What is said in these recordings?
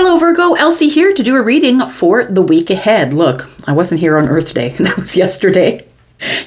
Hello Virgo, Elsie here to do a reading for the week ahead. Look, I wasn't here on Earth Day. That was yesterday.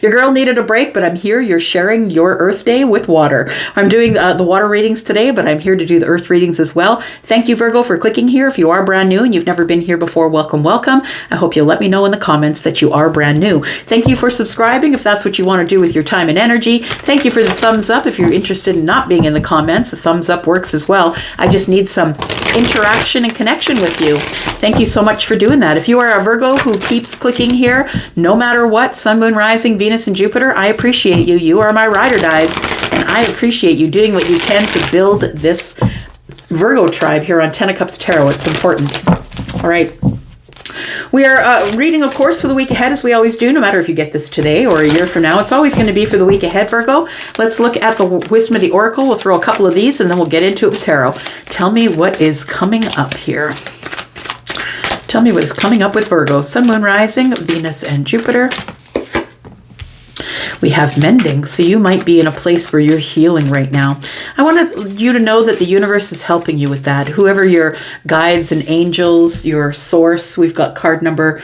Your girl needed a break, but I'm here. You're sharing your Earth Day with water. I'm doing the water readings today, but I'm here to do the Earth readings as well. Thank you, Virgo, for clicking here. If you are brand new and you've never been here before, welcome, welcome. I hope you'll let me know in the comments that you are brand new. Thank you for subscribing if that's what you want to do with your time and energy. Thank you for the thumbs up. If you're interested in not being in the comments, a thumbs up works as well. I just need some interaction and connection with you. Thank you so much for doing that. If you are a Virgo who keeps clicking here, no matter what, Sun, Moon, Rising, Venus, and Jupiter, I appreciate you. You are my ride or dies, and I appreciate you doing what you can to build this Virgo tribe here on Ten of Cups Tarot. It's important. All right. We are reading, of course, for the week ahead, as we always do, no matter if you get this today or a year from now. It's always going to be for the week ahead, Virgo. Let's look at the Wisdom of the Oracle. We'll throw a couple of these, and then we'll get into it with tarot. Tell me what is coming up here. Tell me what is coming up with Virgo. Sun, Moon, Rising, Venus, and Jupiter. We have mending, so you might be in a place where you're healing right now. I want you to know that the universe is helping you with that. Whoever your guides and angels, your source, we've got card number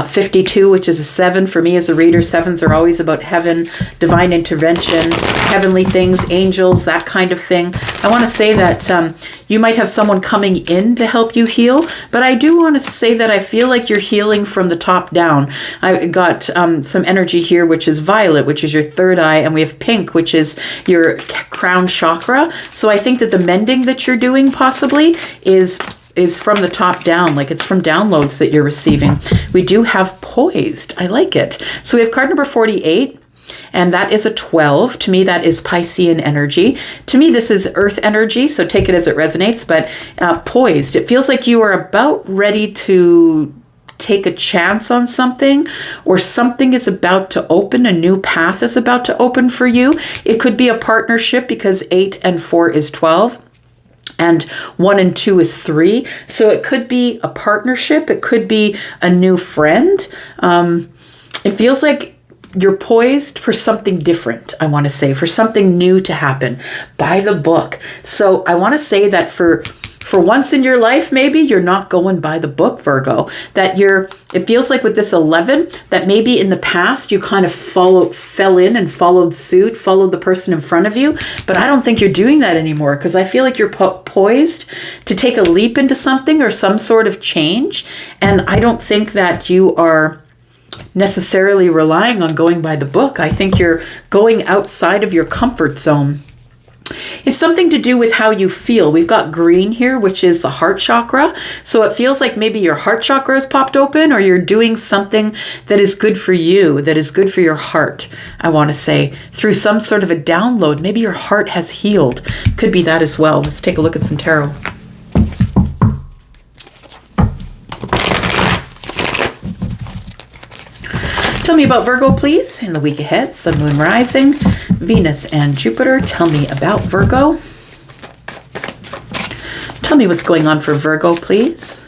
52, which is a 7. For me as a reader, 7s are always about heaven, divine intervention, heavenly things, angels, that kind of thing. I want to say that you might have someone coming in to help you heal, but I do want to say that I feel like you're healing from the top down. I got some energy here, which is violet, which is your third eye, and we have pink, which is your crown chakra. So I think that the mending that you're doing possibly is from the top down, like it's from downloads that you're receiving. We do have poised. I like it. So we have card number 48. And that is a 12. To me, that is Piscean energy. To me, this is earth energy, so take it as it resonates, but poised. It feels like you are about ready to take a chance on something, or something is about to open, a new path is about to open for you. It could be a partnership because 8 and 4 is 12. And 1 and 2 is 3. So it could be a partnership. It could be a new friend. It feels like you're poised for something different, I want to say, for something new to happen. By the book. So I want to say that for once in your life, maybe you're not going by the book, Virgo. That it feels like with this 11, that maybe in the past you kind of fell in and followed suit, followed the person in front of you. But I don't think you're doing that anymore, because I feel like you're poised to take a leap into something or some sort of change. And I don't think that you are necessarily relying on going by the book. I think you're going outside of your comfort zone. It's something to do with how you feel. We've got green here, which is the heart chakra. So it feels like maybe your heart chakra has popped open, or you're doing something that is good for you, that is good for your heart, I want to say, through some sort of a download. Maybe your heart has healed. Could be that as well. Let's take a look at some tarot. Tell me about Virgo, please, in the week ahead. Sun, Moon, Rising, Venus, and Jupiter. Tell me about Virgo. Tell me what's going on for Virgo, please.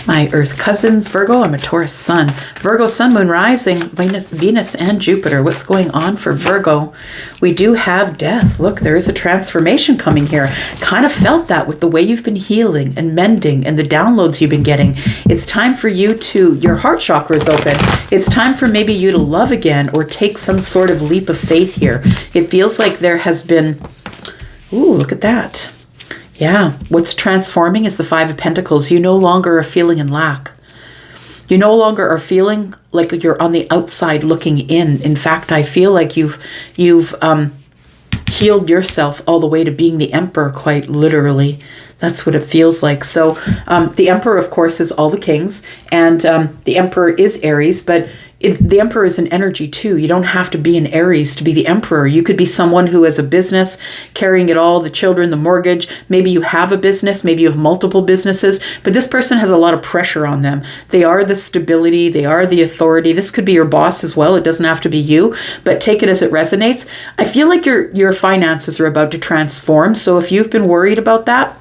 My Earth cousins, Virgo. I'm a Taurus Sun. Virgo, Sun, Moon, Rising, Venus, and Jupiter. What's going on for Virgo? We do have death. Look, there is a transformation coming here. Kind of felt that with the way you've been healing and mending and the downloads you've been getting. It's time for you your heart chakra is open. It's time for maybe you to love again or take some sort of leap of faith here. It feels like there has been, ooh, look at that. Yeah, what's transforming is the 5 of Pentacles. You no longer are feeling in lack. You no longer are feeling like you're on the outside looking in. In fact, I feel like you've healed yourself all the way to being the Emperor, quite literally. That's what it feels like. So the Emperor, of course, is all the kings, and the Emperor is Aries, but the Emperor is an energy too. You don't have to be an Aries to be the Emperor. You could be someone who has a business, carrying it all, the children, the mortgage. Maybe you have a business, maybe you have multiple businesses, but this person has a lot of pressure on them. They are the stability, they are the authority. This could be your boss as well. It doesn't have to be you, but take it as it resonates. I feel like your finances are about to transform. So if you've been worried about that,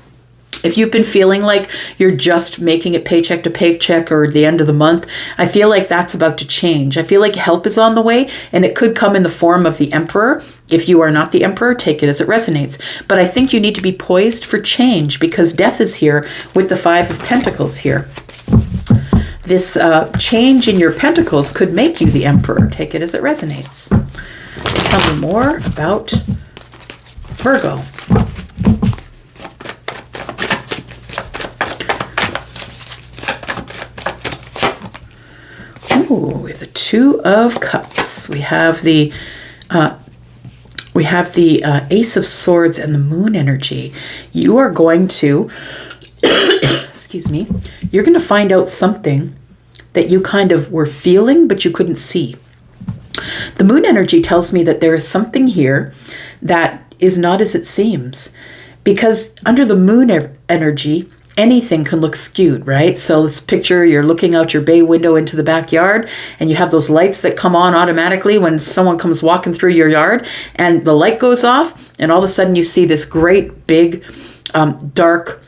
If you've been feeling like you're just making it paycheck to paycheck or the end of the month, I feel like that's about to change. I feel like help is on the way, and it could come in the form of the Emperor. If you are not the Emperor, take it as it resonates. But I think you need to be poised for change because death is here with the Five of Pentacles here. This change in your pentacles could make you the Emperor. Take it as it resonates. Tell me more about Virgo. Ooh, we have the Two of Cups. We have the Ace of Swords and the Moon energy. You are going to, excuse me, you're going to find out something that you kind of were feeling, but you couldn't see. The Moon energy tells me that there is something here that is not as it seems. Because under the Moon energy, anything can look skewed, right? So let's picture you're looking out your bay window into the backyard and you have those lights that come on automatically when someone comes walking through your yard, and the light goes off and all of a sudden you see this great big dark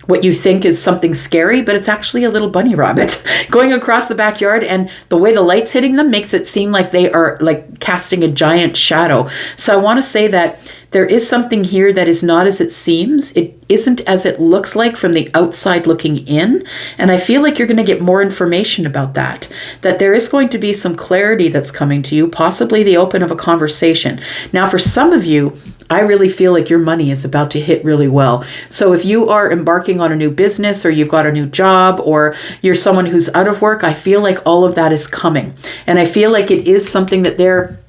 what you think is something scary, but it's actually a little bunny rabbit going across the backyard, and the way the light's hitting them makes it seem like they are like casting a giant shadow. So I want to say that there is something here that is not as it seems. It isn't as it looks like from the outside looking in. And I feel like you're going to get more information about that. That there is going to be some clarity that's coming to you, possibly the open of a conversation. Now, for some of you, I really feel like your money is about to hit really well. So if you are embarking on a new business, or you've got a new job, or you're someone who's out of work, I feel like all of that is coming. And I feel like it is something that they're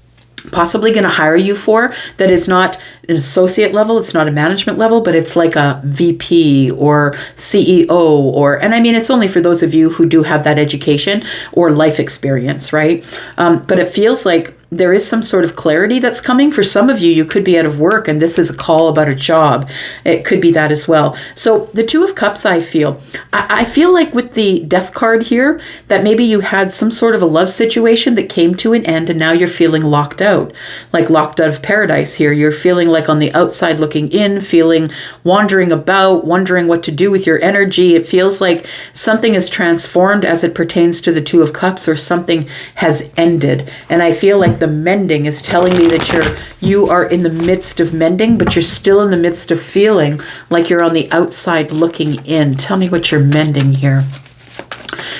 possibly going to hire you for that is not an associate level, it's not a management level, but it's like a VP or CEO, and I mean, it's only for those of you who do have that education or life experience, right? But it feels like there is some sort of clarity that's coming. For some of you, you could be out of work and this is a call about a job. It could be that as well. So the Two of Cups, I feel like with the Death card here, that maybe you had some sort of a love situation that came to an end and now you're feeling locked out, like locked out of paradise here. You're feeling like on the outside looking in, feeling wandering about, wondering what to do with your energy. It feels like something is transformed as it pertains to the Two of Cups, or something has ended. And I feel like the mending is telling me that you are in the midst of mending, but you're still in the midst of feeling like you're on the outside looking in. Tell me what you're mending here.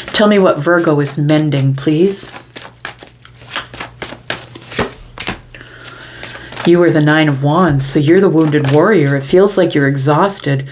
Tell me what Virgo is mending, please. You are the Nine of Wands, so you're the wounded warrior. It feels like you're exhausted.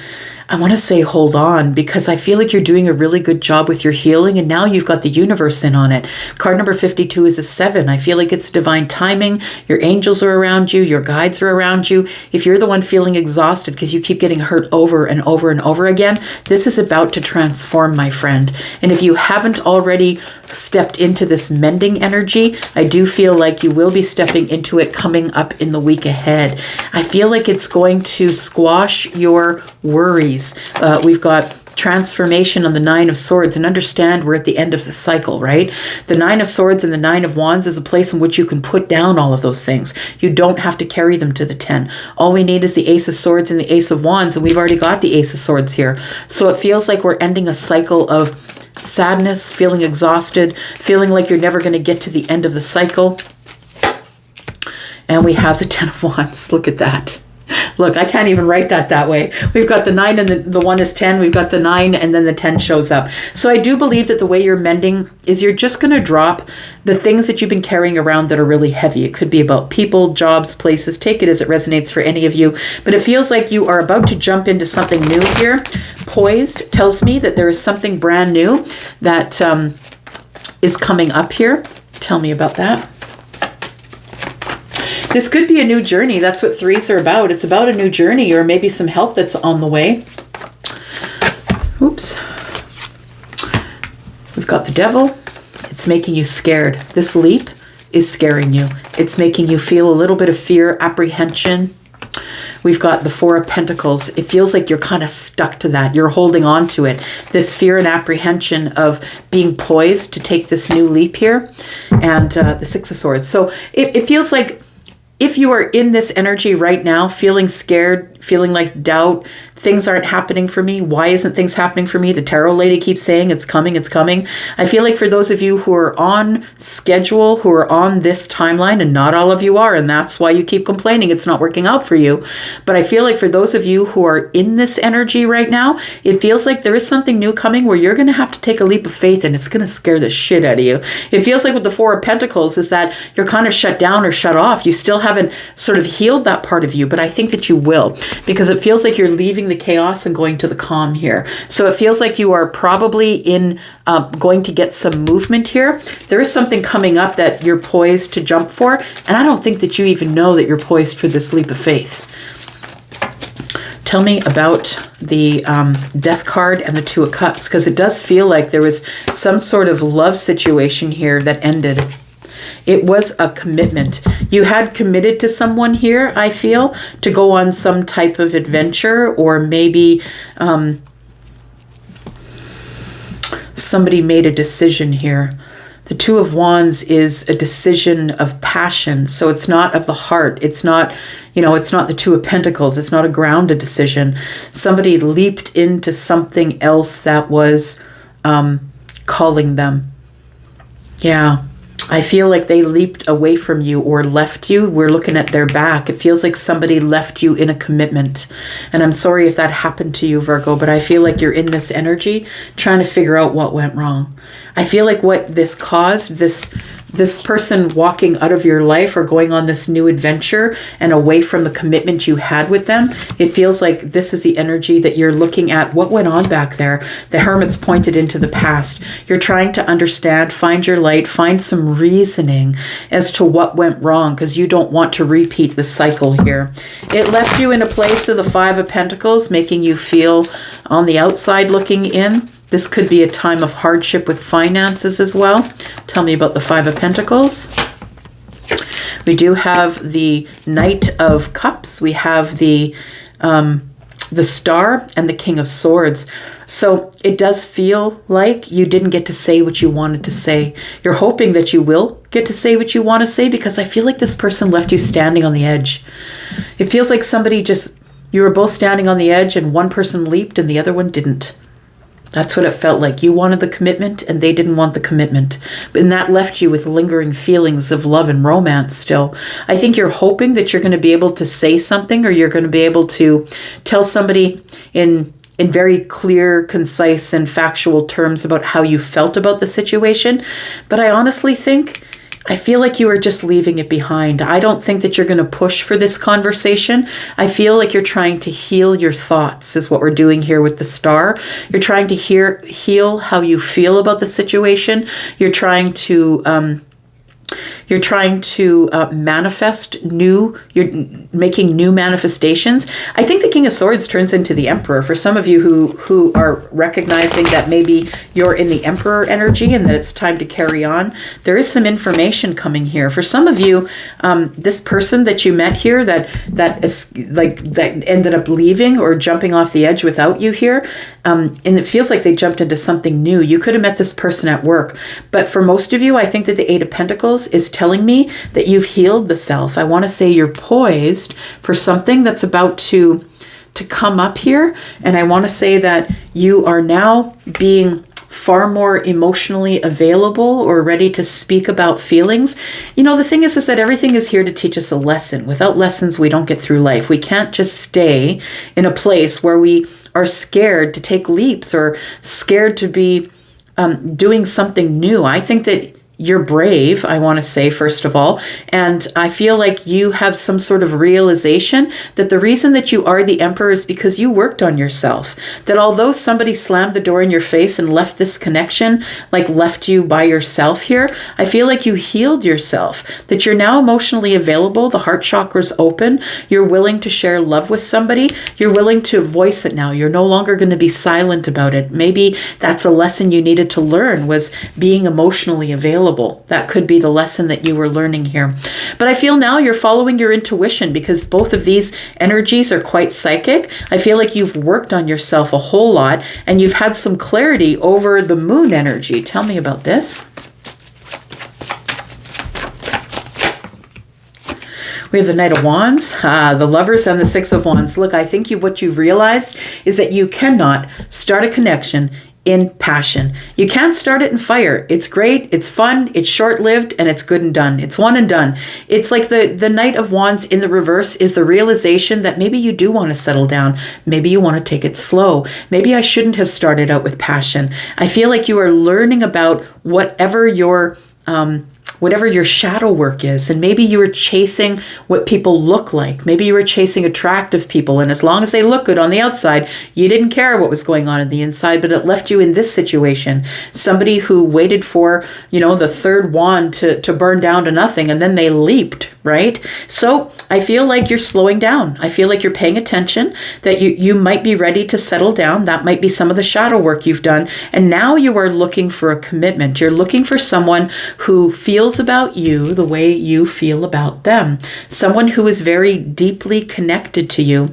I want to say hold on, because I feel like you're doing a really good job with your healing, and now you've got the universe in on it. Card number 52 is a 7. I feel like it's divine timing. Your angels are around you. Your guides are around you. If you're the one feeling exhausted because you keep getting hurt over and over and over again, this is about to transform, my friend. And if you haven't already stepped into this mending energy, I do feel like you will be stepping into it coming up in the week ahead. I feel like it's going to squash your worries. We've got transformation on the Nine of Swords, and understand we're at the end of the cycle, right? The Nine of Swords and the Nine of Wands is a place in which you can put down all of those things. You don't have to carry them to the 10. All we need is the Ace of Swords and the Ace of Wands, and we've already got the Ace of Swords here. So it feels like we're ending a cycle of sadness, feeling exhausted, feeling like you're never going to get to the end of the cycle. And we have the 10 of Wands. Look at that. Look, I can't even write that way. We've got the 9 and the 1 is 10. We've got the 9 and then the 10 shows up. So I do believe that the way you're mending is you're just going to drop the things that you've been carrying around that are really heavy. It could be about people, jobs, places. Take it as it resonates for any of you. But it feels like you are about to jump into something new here. Poised tells me that there is something brand new that is coming up here. Tell me about that. This could be a new journey. That's what threes are about. It's about a new journey, or maybe some help that's on the way. Oops. We've got the Devil. It's making you scared. This leap is scaring you. It's making you feel a little bit of fear, apprehension. We've got the Four of Pentacles. It feels like you're kind of stuck to that. You're holding on to it. This fear and apprehension of being poised to take this new leap here. And the Six of Swords. So it feels like if you are in this energy right now, feeling scared, feeling like doubt, things aren't happening for me. Why isn't things happening for me? The tarot lady keeps saying it's coming, it's coming. I feel like for those of you who are on schedule, who are on this timeline, and not all of you are, and that's why you keep complaining it's not working out for you. But I feel like for those of you who are in this energy right now, it feels like there is something new coming where you're going to have to take a leap of faith, and it's going to scare the shit out of you. It feels like with the Four of Pentacles is that you're kind of shut down or shut off. You still haven't sort of healed that part of you, but I think that you will, because it feels like you're leaving the chaos and going to the calm here. So it feels like you are probably in going to get some movement here. There is something coming up that you're poised to jump for, and I don't think that you even know that you're poised for this leap of faith. Tell me about the Death card and the Two of Cups, because it does feel like there was some sort of love situation here that ended. It was a commitment. You had committed to someone here, I feel, to go on some type of adventure, or maybe somebody made a decision here. The Two of Wands is a decision of passion. So it's not of the heart. It's not, it's not the Two of Pentacles. It's not a grounded decision. Somebody leaped into something else that was calling them. Yeah. I feel like they leaped away from you or left you. We're looking at their back. It feels like somebody left you in a commitment. And I'm sorry if that happened to you, Virgo, but I feel like you're in this energy trying to figure out what went wrong. I feel like what this caused, this person walking out of your life or going on this new adventure and away from the commitment you had with them, it feels like this is the energy that you're looking at. What went on back there? The Hermit's pointed into the past. You're trying to understand, find your light, find some reasoning as to what went wrong, because you don't want to repeat the cycle here. It left you in a place of the Five of Pentacles, making you feel on the outside looking in. This could be a time of hardship with finances as well. Tell me about the Five of Pentacles. We do have the Knight of Cups. We have the Star and the King of Swords. So it does feel like you didn't get to say what you wanted to say. You're hoping that you will get to say what you want to say, because I feel like this person left you standing on the edge. It feels like you were both standing on the edge and one person leaped and the other one didn't. That's what it felt like. You wanted the commitment and they didn't want the commitment. And that left you with lingering feelings of love and romance still. I think you're hoping that you're going to be able to say something, or you're going to be able to tell somebody in very clear, concise, and factual terms about how you felt about the situation. But I feel like you are just leaving it behind. I don't think that you're going to push for this conversation. I feel like you're trying to heal your thoughts is what we're doing here with the Star. You're trying to heal how you feel about the situation. You're trying to manifest you're making new manifestations. I think the King of Swords turns into the Emperor. For some of you who are recognizing that maybe you're in the Emperor energy and that it's time to carry on, there is some information coming here. For some of you, this person that you met here that ended up leaving or jumping off the edge without you here, and it feels like they jumped into something new. You could have met this person at work. But for most of you, I think that the Eight of Pentacles is telling me that you've healed the self. I want to say you're poised for something that's about to come up here. And I want to say that you are now being far more emotionally available or ready to speak about feelings. The thing is that everything is here to teach us a lesson. Without lessons, we don't get through life. We can't just stay in a place where we are scared to take leaps or scared to be doing something new. I think that you're brave, I want to say, first of all. And I feel like you have some sort of realization that the reason that you are the Emperor is because you worked on yourself. That although somebody slammed the door in your face and left this connection, like left you by yourself here, I feel like you healed yourself. That you're now emotionally available. The heart chakra's open. You're willing to share love with somebody. You're willing to voice it now. You're no longer going to be silent about it. Maybe that's a lesson you needed to learn, was being emotionally available. That could be the lesson that you were learning here. But I feel now you're following your intuition, because both of these energies are quite psychic. I feel like you've worked on yourself a whole lot and you've had some clarity over the Moon energy. Tell me about this. We have the Knight of Wands, the Lovers, and the Six of Wands. Look, I think what you've realized is that you cannot start a connection in passion. You can't start it in fire. It's great, it's fun, it's short-lived, and it's good and done. It's one and done. It's like the Knight of Wands in the reverse is the realization that maybe you do want to settle down. Maybe you want to take it slow. Maybe I shouldn't have started out with passion. I feel like you are learning about whatever your shadow work is. And maybe you were chasing what people look like. Maybe you were chasing attractive people. And as long as they look good on the outside, you didn't care what was going on the inside, but it left you in this situation. Somebody who waited for, the third wand to burn down to nothing, and then they leaped, right? So I feel like you're slowing down. I feel like you're paying attention, that you might be ready to settle down. That might be some of the shadow work you've done. And now you are looking for a commitment. You're looking for someone who feels about you the way you feel about them. Someone who is very deeply connected to you.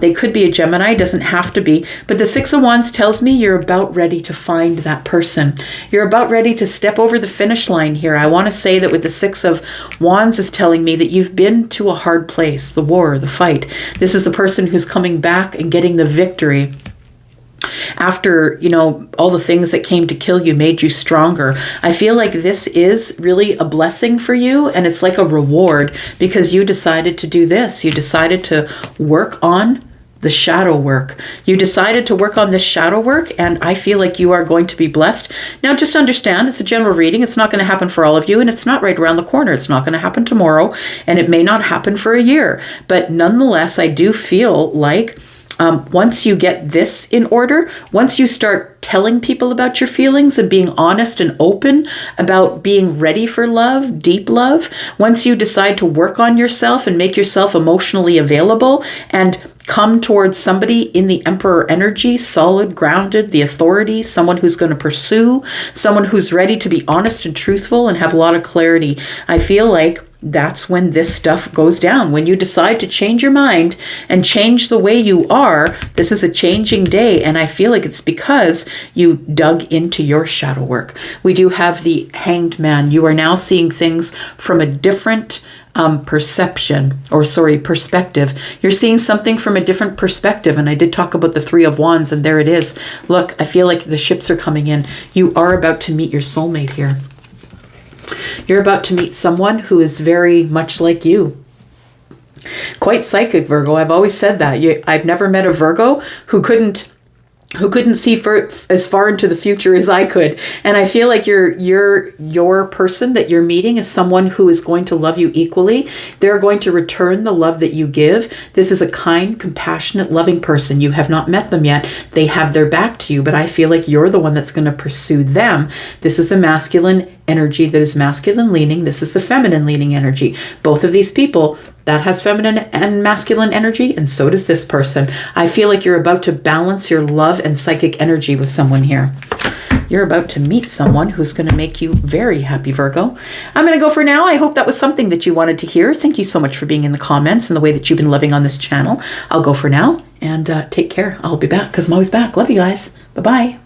They could be a Gemini, doesn't have to be, but the Six of Wands tells me you're about ready to find that person. You're about ready to step over the finish line here. I want to say that with the Six of Wands is telling me that you've been to a hard place, the war, the fight. This is the person who's coming back and getting the victory. After, all the things that came to kill you made you stronger. I feel like this is really a blessing for you, and it's like a reward because you decided to do this. You decided to work on the shadow work. You decided to work on this shadow work, and I feel like you are going to be blessed. Now, just understand, it's a general reading. It's not going to happen for all of you, and it's not right around the corner. It's not going to happen tomorrow, and it may not happen for a year. But nonetheless, I do feel like once you get this in order, once you start telling people about your feelings and being honest and open about being ready for love, deep love, once you decide to work on yourself and make yourself emotionally available and come towards somebody in the Emperor energy, solid, grounded, the authority, someone who's going to pursue, someone who's ready to be honest and truthful and have a lot of clarity, I feel like that's when this stuff goes down. When you decide to change your mind and change the way you are, this is a changing day. And I feel like it's because you dug into your shadow work. We do have the Hanged Man. You are now seeing things from a different perspective. You're seeing something from a different perspective. And I did talk about the Three of Wands, and there it is. Look, I feel like the ships are coming in. You are about to meet your soulmate here. You're about to meet someone who is very much like you. Quite psychic, Virgo. I've always said that. I've never met a Virgo who couldn't see as far into the future as I could. And I feel like your person that you're meeting is someone who is going to love you equally. They're going to return the love that you give. This is a kind, compassionate, loving person. You have not met them yet. They have their back to you, but I feel like you're the one that's going to pursue them. This is the masculine energy that is masculine leaning. This is the feminine leaning energy. Both of these people, that has feminine and masculine energy, and so does this person. I feel like you're about to balance your love and psychic energy with someone here. You're about to meet someone who's going to make you very happy, Virgo. I'm going to go for now. I hope that was something that you wanted to hear. Thank you so much for being in the comments and the way that you've been loving on this channel. I'll go for now, and take care. I'll be back because I'm always back. Love you guys. Bye-bye.